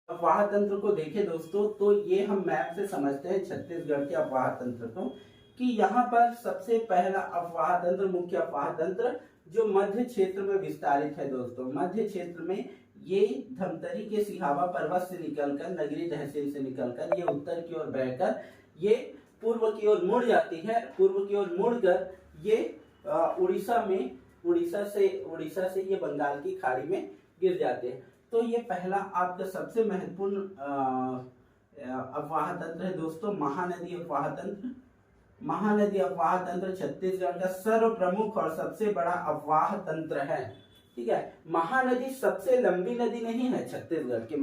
अफवाह तंत्र को देखें दोस्तों, तो ये हम मैप से समझते हैं छत्तीसगढ़ के अफवाह तंत्र को, कि यहाँ पर सबसे पहला अफवाह तंत्र, मुख्य अफवाह तंत्र जो मध्य क्षेत्र में विस्तारित है दोस्तों। मध्य क्षेत्र में ये धमतरी के सिहावा पर्वत से निकलकर, नगरी तहसील से निकलकर ये उत्तर की ओर बहकर ये पूर्व की ओर मुड़ जाती है। पूर्व की ओर मुड़कर ये उड़ीसा से ये बंगाल की खाड़ी में गिर जाते हैं। तो ये पहला आपका सबसे महत्वपूर्ण अफवाह तंत्र है दोस्तों, महानदी अफवाह तंत्र। महानदी अफवाह तंत्र छत्तीसगढ़ का सर्व प्रमुख और सबसे बड़ा अफवाह तंत्र है। ठीक है, महानदी सबसे लंबी नदी नहीं है छत्तीसगढ़ की।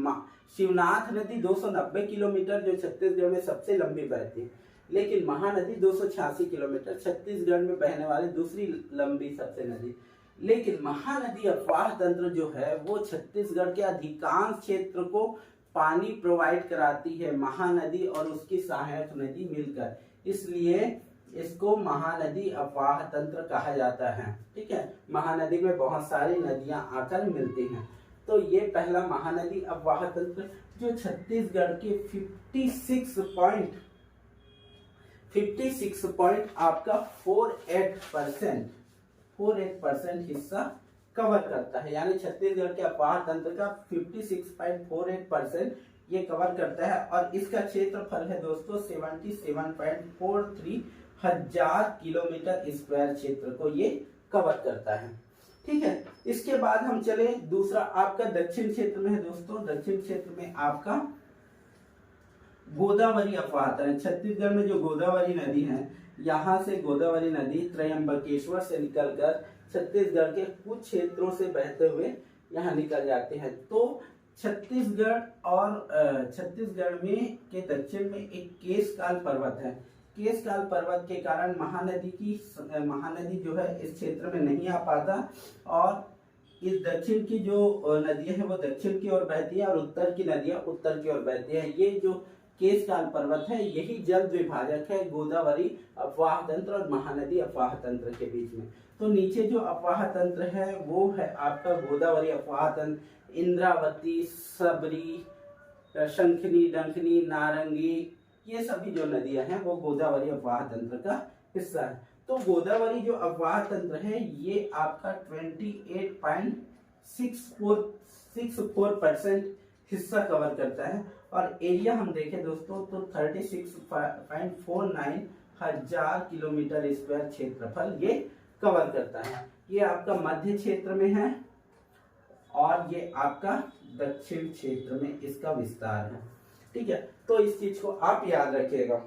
शिवनाथ नदी 290 किलोमीटर जो छत्तीसगढ़ में सबसे लंबी बहती है, लेकिन महानदी 286 किलोमीटर छत्तीसगढ़ में बहने वाली दूसरी लंबी सबसे नदी। लेकिन महानदी अफवाह तंत्र जो है वो छत्तीसगढ़ के अधिकांश क्षेत्र को पानी प्रोवाइड कराती है, महानदी और उसकी सहायक नदी मिलकर, इसलिए इसको महानदी अफवाह तंत्र कहा जाता है। ठीक है, महानदी में बहुत सारी नदियां आकर मिलती हैं। तो ये पहला महानदी अफवाह तंत्र जो छत्तीसगढ़ के 56 पॉइंट आपका 48% हिस्सा कवर करता है, यानी छत्तीसगढ़ के अफवाह तंत्र का 56.48% ये कवर करता है। और इसका क्षेत्रफल है दोस्तों 77.43 हजार किलोमीटर स्क्वायर क्षेत्र को ये कवर करता है। ठीक है, इसके बाद हम चले दूसरा आपका दक्षिण क्षेत्र में है दोस्तों। दक्षिण क्षेत्र में आपका गोदावरी अफवाह तंत्र। छत्तीसगढ़ में जो गोदावरी नदी है, यहाँ से गोदावरी नदी त्रयंबकेश्वर से निकलकर छत्तीसगढ़ के कुछ क्षेत्रों से बहते हुए यहाँ निकल जाते हैं। तो छत्तीसगढ़ में के दक्षिण में एक केशकाल पर्वत है। केशकाल पर्वत के कारण महानदी जो है इस क्षेत्र में नहीं आ पाता, और इस दक्षिण की जो नदियां हैं वो दक्षिण की ओर बहती है और उत्तर की नदियां उत्तर की ओर बहती है। ये जो केशकाल पर्वत है यही जल विभाजक है गोदावरी अफवाह तंत्र और महानदी अफवाह तंत्र के बीच में। तो नीचे जो अफवाह तंत्र है वो है आपका गोदावरी अफवाह तंत्र, इंद्रावती, सबरी, शंखनी, डंखनी, नारंगी, ये सभी जो नदियां हैं वो गोदावरी अफवाह तंत्र का हिस्सा है। तो गोदावरी जो अफवाह तंत्र है ये आपका 28.64% हिस्सा कवर करता है, और एरिया हम देखें दोस्तों तो 36.49 हजार किलोमीटर स्क्वायर क्षेत्रफल ये कवर करता है। ये आपका मध्य क्षेत्र में है और ये आपका दक्षिण क्षेत्र में इसका विस्तार है। ठीक है, तो इस चीज को आप याद रखिएगा।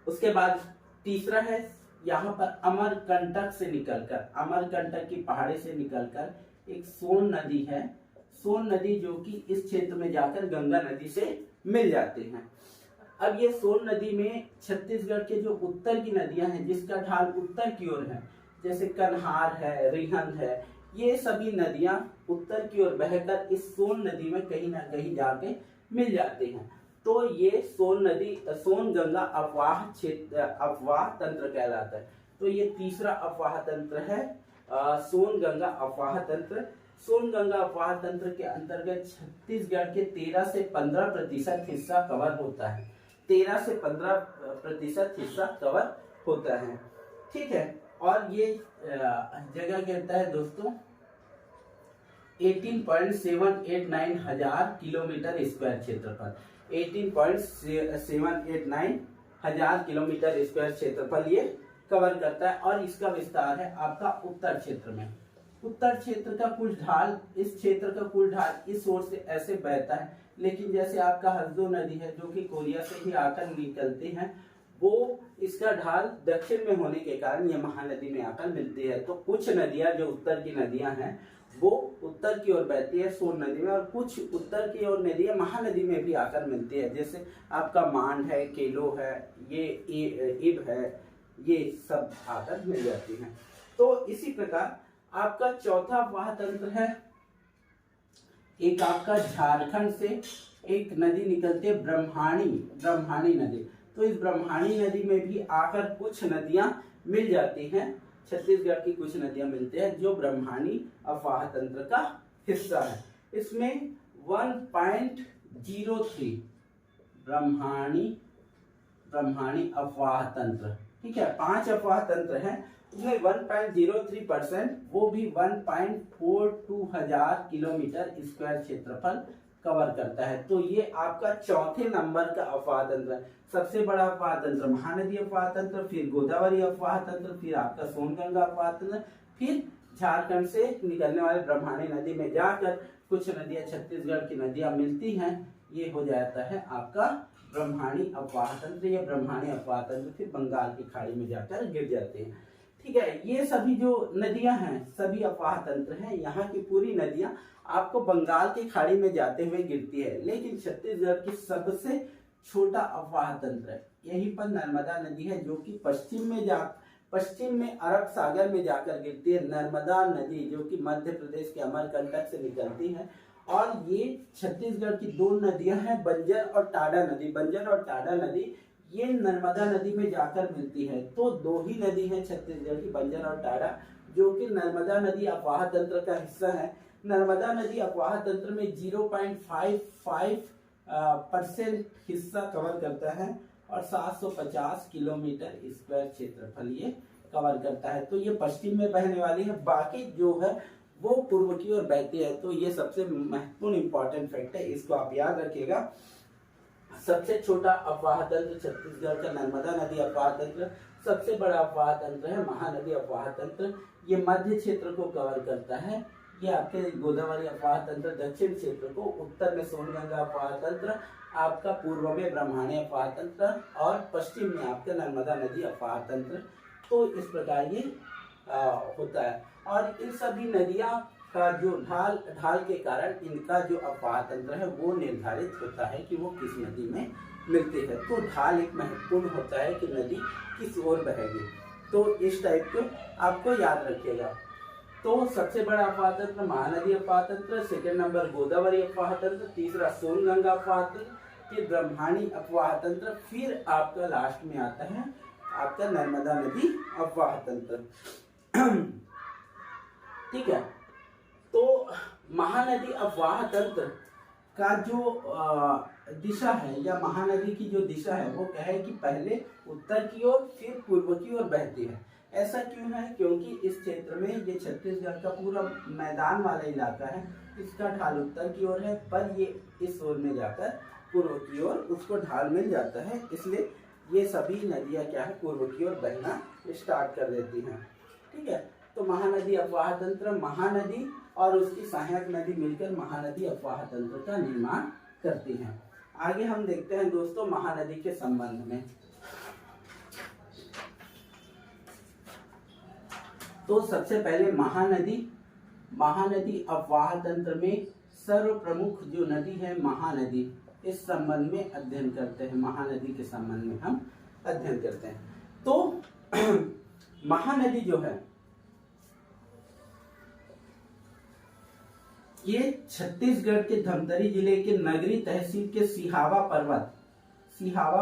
उसके बाद तीसरा है यहाँ पर अमरकंटक से निकलकर, अमरकंटक की पहाड़ी से निकलकर एक सोन नदी है। सोन नदी जो कि इस क्षेत्र में जाकर गंगा नदी से मिल जाते हैं। अब ये सोन नदी में छत्तीसगढ़ के जो उत्तर की नदियां हैं जिसका ढाल उत्तर की ओर है, जैसे कन्हार है, रिहंद है, ये सभी नदियां उत्तर की ओर बहकर इस सोन नदी में कहीं ना कहीं जाके मिल जाते हैं। तो ये सोन गंगा अफवाह तंत्र कहलाता है। तो ये तीसरा अफवाह तंत्र है सोन गंगा अफवाह तंत्र। सोन गंगा अफवाह तंत्र के अंतर्गत छत्तीसगढ़ के 13 से 15% हिस्सा कवर होता है। 13 से 15% हिस्सा कवर होता है। ठीक है, और ये जगह कहता है दोस्तों 18.789 हजार किलोमीटर स्क्वायर क्षेत्रफल। 18.789 हजार किलोमीटर स्क्वायर क्षेत्रफल ये कवर करता है, और इसका विस्तार है आपका उत्तर क्षेत्र में। उत्तर क्षेत्र का कुल ढाल, इस क्षेत्र का कुल ढाल इस ओर से ऐसे बहता है, लेकिन जैसे आपका हसदो नदी है जो कि कोरिया से ही आकर निकलती है, वो इसका ढाल दक्षिण में होने के कारण ये महानदी में आकर मिलती है। तो कुछ नदियां जो उत्तर की नदियां हैं वो उत्तर की ओर बहती है सोन नदी में, और कुछ उत्तर की ओर नदियां महानदी में भी आकर मिलती है, जैसे आपका मांड है, केलो है, ये इब है, ये सब आकर मिल जाती हैं। तो इसी प्रकार आपका चौथा अफवाह तंत्र है, एक आपका झारखंड से एक नदी निकलती है ब्रह्माणी नदी। तो इस ब्रह्माणी नदी में भी आकर कुछ नदियां मिल जाती हैं, छत्तीसगढ़ की कुछ नदियां मिलती हैं जो ब्रह्माणी अफवाह तंत्र का हिस्सा है। इसमें 1.03 ब्रह्माणी अफवाह तंत्र, ठीक है। 5 अफवाह तंत्र हैं, उसमें 1.03% वो भी 1.42 हजार किलोमीटर स्क्वायर क्षेत्रफल कवर करता है। तो ये आपका चौथे नंबर का अफवाह तंत्र है। सबसे बड़ा अफवाह तंत्र महानदी अफवाह तंत्र, फिर गोदावरी अफवाह तंत्र, फिर आपका सोनगंगा अफवाह तंत्र, फिर झारखंड से निकलने वाले ब्रह्माणी नदी में जाकर कुछ नदियां छत्तीसगढ़ की नदियां मिलती हैं, ये हो जाता है आपका ब्रह्माणी अफवाह तंत्र या ब्रह्माणी अफवाह तंत्र, फिर बंगाल की खाड़ी में जाकर गिर जाते हैं, ठीक है। ये सभी जो नदियां हैं सभी अफवाह तंत्र हैं। यहाँ की पूरी नदियां आपको बंगाल की खाड़ी में जाते हुए गिरती है, लेकिन छत्तीसगढ़ की सबसे छोटा अफवाह तंत्र है यहीं पर नर्मदा नदी है, जो कि पश्चिम में अरब सागर में जाकर गिरती है। नर्मदा नदी जो कि मध्य प्रदेश के अमरकंटक से निकलती है, और ये छत्तीसगढ़ की 2 नदियां हैं, बंजर और टाडा नदी। बंजर और टाडा नदी ये नर्मदा नदी में जाकर मिलती है। तो 2 ही नदी है छत्तीसगढ़ की, बंजर और टाडा, जो कि नर्मदा नदी अफवाह तंत्र का हिस्सा है। नर्मदा नदी अफवाह तंत्र में 0.55% हिस्सा कवर करता है और 750 किलोमीटर स्क्वायर क्षेत्रफल ये कवर करता है। तो ये पश्चिम में बहने वाली है, बाकी जो है वो पूर्व की ओर बहती है। तो ये सबसे महत्वपूर्ण इंपॉर्टेंट फैक्ट है, इसको आप याद रखिएगा। सबसे छोटा अफवाह तंत्र छत्तीसगढ़ का नर्मदा नदी अफवाह तंत्र, सबसे बड़ा अफवाह तंत्र है महानदी अफवाह तंत्र, ये मध्य क्षेत्र को कवर करता है। ये आपके गोदावरी अफवाह तंत्र दक्षिण क्षेत्र को, उत्तर में सोनगंगा अफवाह तंत्र, आपका पूर्व में ब्रह्माणी अफवाह तंत्र, और पश्चिम में आपका नर्मदा नदी अफवाह तंत्र। तो इस प्रकार ये होता है। और इन सभी नदियां का जो ढाल के कारण इनका जो अफवाह तंत्र है वो निर्धारित होता है कि वो किस नदी में मिलती है। तो ढाल एक महत्वपूर्ण होता है कि नदी किस ओर बहेगी। तो इस टाइप के आपको याद रखिएगा। तो सबसे बड़ा अफवाह तंत्र महानदी अफवाह तंत्र, सेकेंड नंबर गोदावरी अफवाह तंत्र, तीसरा सोनगंगा अफवाह तंत्र, फिर ब्रह्माणी अफवाह तंत्र, फिर आपका लास्ट में आता है आपका नर्मदा नदी अफवाह तंत्र, ठीक है। तो महानदी अफवाह तंत्र का जो दिशा है या महानदी की जो दिशा है वो क्या है कि पहले उत्तर की ओर फिर पूर्व की ओर बहती है। ऐसा क्यों है? क्योंकि इस क्षेत्र में ये छत्तीसगढ़ का पूरा मैदान वाला इलाका है, इसका ढाल उत्तर की ओर है, पर ये इस ओर में जाकर पूर्व की ओर उसको ढाल मिल जाता है, इसलिए ये सभी नदियां क्या है पूर्व की ओर बहना स्टार्ट कर देती हैं, ठीक है। तो महानदी अफवाह तंत्र, महानदी और उसकी सहायक नदी मिलकर महानदी अफवाह तंत्र का निर्माण करती हैं। आगे हम देखते हैं दोस्तों महानदी के संबंध में। तो सबसे पहले महानदी अफवाह तंत्र में सर्व प्रमुख जो नदी है महानदी, इस संबंध में अध्ययन करते हैं। महानदी के संबंध में हम अध्ययन करते हैं। तो महानदी जो है ये छत्तीसगढ़ के धमतरी जिले के नगरी तहसील के सिहावा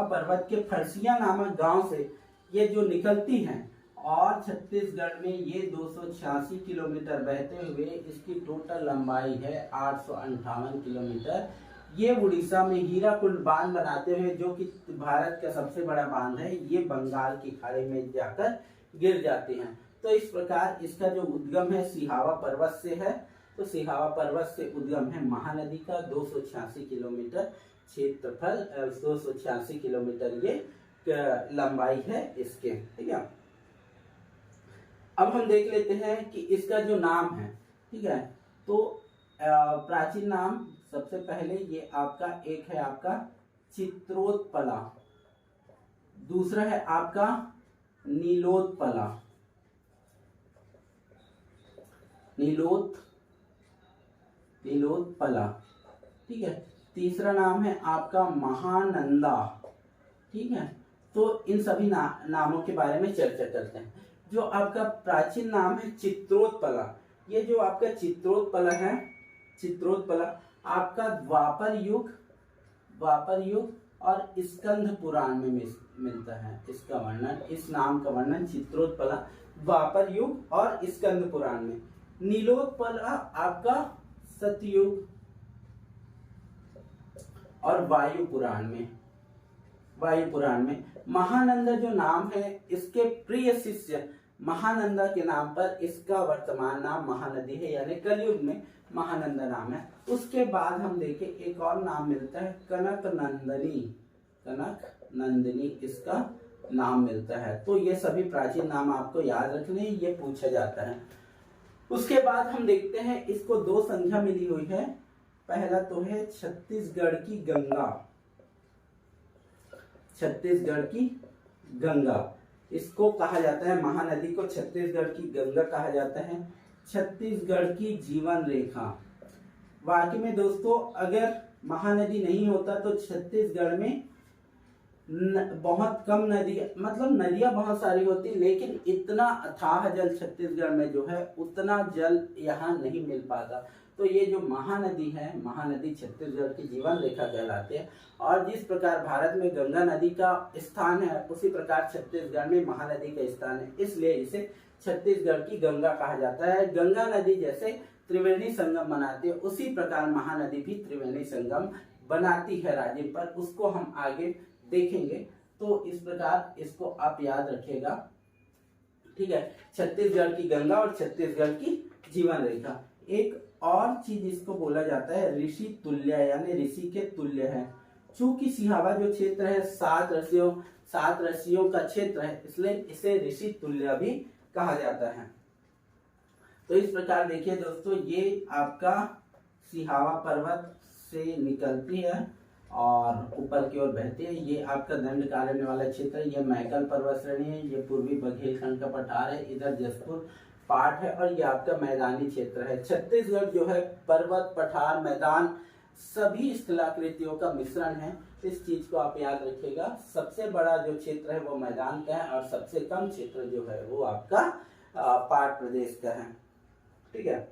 पर्वत के फरसिया नामक गांव से ये जो निकलती हैं और छत्तीसगढ़ में ये 286 किलोमीटर बहते हुए इसकी टोटल लंबाई है 858 किलोमीटर। ये उड़ीसा में हीराकुंड बांध बनाते हुए, जो कि भारत का सबसे बड़ा बांध है, ये बंगाल की खाड़ी में जाकर गिर जाती हैं। तो इस प्रकार इसका जो उद्गम है सिहावा पर्वत से है। तो सिहावा पर्वत से उद्गम है महानदी का 286 किलोमीटर क्षेत्रफल, 286 किलोमीटर ये लंबाई है इसके, ठीक है। अब हम देख लेते हैं कि इसका जो नाम है, ठीक है। तो प्राचीन नाम सबसे पहले ये आपका एक है आपका चित्रोत्पला, दूसरा है आपका नीलोत्पला, नीलोत्पला, ठीक है। तीसरा नाम है आपका महानंदा, ठीक है। तो इन सभी नामों के बारे में चर्चा करते हैं। जो आपका प्राचीन नाम है चित्रोत्पला, ये जो आपका चित्रोत्पला है, चित्रोत्पला आपका द्वापर युग और स्कंद पुराण में मिलता है। इसका वर्णन, इस नाम का वर्णन चित्रोत्पला द्वापर युग और स्कंद पुराण में। नीलोत्पला आपका सतयुग और वायु पुराण में महानंदा जो नाम है, इसके प्रिय शिष्य महानंदा के नाम पर इसका वर्तमान नाम महानदी है, यानी कलयुग में महानंदा नाम है। उसके बाद हम देखें एक और नाम मिलता है कनक नंदिनी इसका नाम मिलता है। तो ये सभी प्राचीन नाम आपको याद रखने, ये पूछा जाता है। उसके बाद हम देखते हैं इसको दो संख्या मिली हुई है। पहला तो है छत्तीसगढ़ की गंगा, इसको कहा जाता है, महानदी को छत्तीसगढ़ की गंगा कहा जाता है। छत्तीसगढ़ की जीवन रेखा, वाकई में दोस्तों अगर महानदी नहीं होता तो छत्तीसगढ़ में बहुत कम नदी, मतलब नदियां बहुत सारी होती, लेकिन इतना अथाह जल छत्तीसगढ़ में जो है उतना जल यहाँ नहीं मिल पाता। तो ये जो महानदी है, महानदी छत्तीसगढ़ की जीवन रेखा कहलाते हैं। और जिस प्रकार भारत में गंगा नदी का स्थान है, उसी प्रकार छत्तीसगढ़ में महानदी का स्थान है, इसलिए इसे छत्तीसगढ़ की गंगा कहा जाता है। गंगा नदी जैसे त्रिवेणी संगम बनाती है, उसी प्रकार महानदी भी त्रिवेणी संगम बनाती है राज्य पर, उसको हम आगे देखेंगे। तो इस प्रकार इसको आप याद रखिएगा, ठीक है। छत्तीसगढ़ की गंगा और छत्तीसगढ़ की जीवन रेखा। एक और चीज इसको बोला जाता है ऋषि तुल्य, यानी ऋषि के तुल्य है। चूंकि सिहावा जो क्षेत्र है सात ऋषियों का क्षेत्र है, इसलिए इसे ऋषि तुल्य भी कहा जाता है। तो इस प्रकार देखिए दोस्तों, ये आपका सिहावा पर्वत से निकलती है और ऊपर की ओर बहती है। ये आपका दंडकारण्य वाला क्षेत्र है, ये मैकल पर्वत श्रेणी है, ये पूर्वी बघेलखंड का पठार है, इधर जसपुर पाट है, और ये आपका मैदानी क्षेत्र है। छत्तीसगढ़ जो है पर्वत, पठार, मैदान सभी स्थलाकृतियों का मिश्रण है। इस चीज को आप याद रखिएगा। सबसे बड़ा जो क्षेत्र है वो मैदान का है, और सबसे कम क्षेत्र जो है वो आपका पाट प्रदेश का है, ठीक है।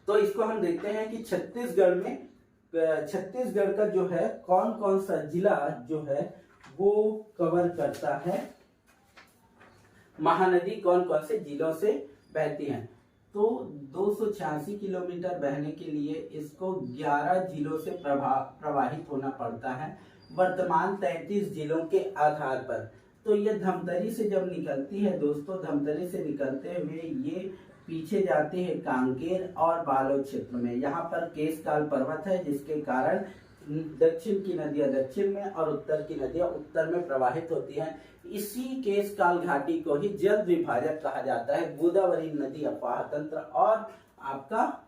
तो इसको हम देखते हैं कि छत्तीसगढ़ का जो है कौन कौन सा जिला जो है वो कवर करता है, महानदी कौन कौन से जिलों से बहती है। तो 286 किलोमीटर बहने के लिए इसको 11 जिलों से प्रवाहित होना पड़ता है, वर्तमान 33 जिलों के आधार पर। तो ये धमतरी से जब निकलती है दोस्तों, धमतरी से निकलते हुए ये पीछे जाते हैं कांकेर और बालोद क्षेत्र में। यहाँ पर केशकाल पर्वत है, जिसके कारण दक्षिण की नदियां दक्षिण में और उत्तर की नदियां उत्तर में प्रवाहित होती हैं। इसी केशकाल घाटी को ही जल विभाजक कहा जाता है, गोदावरी नदी अफवाह तंत्र और आपका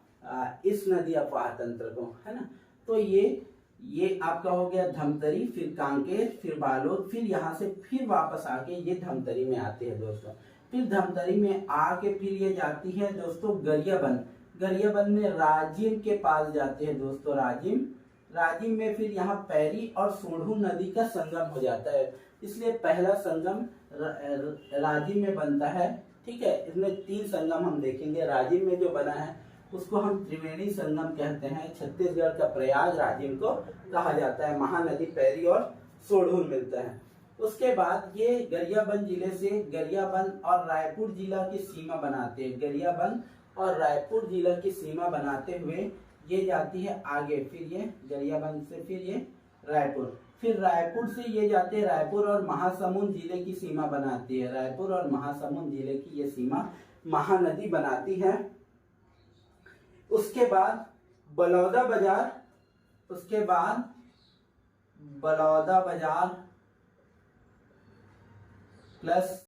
इस नदी अफवाह तंत्र को, है ना। तो ये आपका हो गया धमतरी, फिर कांकेर, फिर बालोद, फिर यहाँ से फिर वापस आके ये धमतरी में आते हैं दोस्तों। फिर धमतरी में आके फिर ये जाती है दोस्तों गरियाबंद में राजिम के पास जाते हैं दोस्तों, राजिम में फिर यहाँ पैरी और सोढ़ू नदी का संगम हो जाता है, इसलिए पहला संगम राजिम में बनता है, ठीक है। इसमें 3 संगम हम देखेंगे। राजिम में जो बना है उसको हम त्रिवेणी संगम कहते हैं। छत्तीसगढ़ का प्रयाग राजिम को कहा जाता है, महानदी पैरी और सोढ़ू मिलता है। उसके बाद ये गरियाबंद जिले से गरियाबंद और रायपुर जिला की सीमा बनाते हैं। गरियाबंद और रायपुर जिला की सीमा बनाते हुए ये जाती है आगे, फिर ये गरियाबंद से फिर ये रायपुर, फिर रायपुर से ये जाते हैं रायपुर और महासमुंद जिले की सीमा बनाती है। रायपुर और महासमुंद जिले की ये सीमा महानदी बनाती है। उसके बाद बलौदा बाजार प्लस